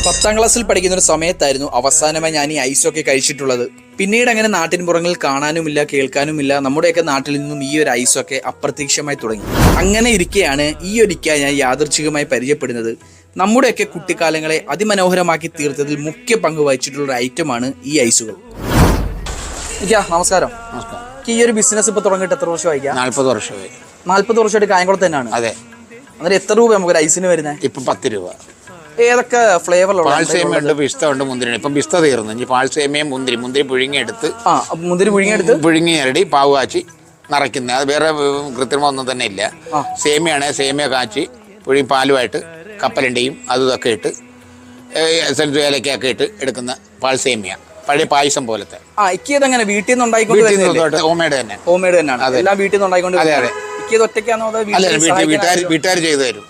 10ാം ക്ലാസ്സിൽ പഠിക്കുന്ന ഒരു സമയത്തായിരുന്നു അവസാനമായി ഞാൻ ഈ ഐസൊക്കെ കഴിച്ചിട്ടുള്ളത്. പിന്നീട് അങ്ങനെ നാട്ടിൻപുറങ്ങളിൽ കാണാനുമില്ല, കേൾക്കാനുമില്ല. നമ്മുടെയൊക്കെ നാട്ടിൽ നിന്നും ഈ ഒരു ഐസൊക്കെ അപ്രത്യക്ഷമായി തുടങ്ങി. അങ്ങനെ ഇരിക്കെയാണ് ഈ ഒരിക്കൽ ഞാൻ യാദൃച്ഛികമായി പരിചയപ്പെടുന്നത്. നമ്മുടെയൊക്കെ കുട്ടിക്കാലങ്ങളെ അതിമനോഹരമാക്കി തീർത്തതിൽ മുഖ്യ പങ്ക് വഹിച്ചിട്ടുള്ള ഒരു ഐറ്റമാണ് ഈ ഐസുകൾ. നമസ്കാരം. ഈ ഒരു ബിസിനസ് ഇപ്പൊ തുടങ്ങിയിട്ട് എത്ര വർഷമായി? 40 വർഷമായി. 40 വർഷമായിട്ട് കായംകുളത്ത് തന്നെയാണ്? അതെ. അന്നേരം എത്ര രൂപ നമുക്ക് ഒരു ഐസിന് വരുന്നത്? ഇപ്പൊ 10 രൂപ. ഏതൊക്കെ ഫ്ലേവറിലുള്ള? പാൽസേമിയ ഉണ്ട്, പിസ്ത ഉണ്ട്, മുന്തിരി. ഇപ്പം പിസ്ത തീർന്നു. ഇനി പാൽസേമിയും മുന്തിരി പുഴുങ്ങിയെടുത്ത് പുഴുങ്ങിയരടി പാവ് കാച്ചി നിറയ്ക്കുന്നത്. അത് വേറെ കൃത്രിമം ഒന്നും തന്നെ ഇല്ല. സേമിയാണ്, സേമിയ കാച്ചി പാലുമായിട്ട് കപ്പലണ്ടിയും ഇതൊക്കെ ഇട്ട് ഏലക്കൊക്കെ ഇട്ട് എടുക്കുന്ന പാൽസേമിയ, പഴയ പായസം പോലത്തെ. ഇങ്ങനെ വീട്ടിൽ നിന്ന് ഉണ്ടായിക്കൊണ്ട് ഹോംമേഡ് തന്നെ. ഹോംമേഡ് തന്നെയാണ് എല്ലാം വീട്ടിൽ നിന്ന് ഉണ്ടായിക്കൊണ്ട്. അതെ അതെ. ഒറ്റയ്ക്കാണോ? വീട്ടുകാർ ചെയ്തു തരും.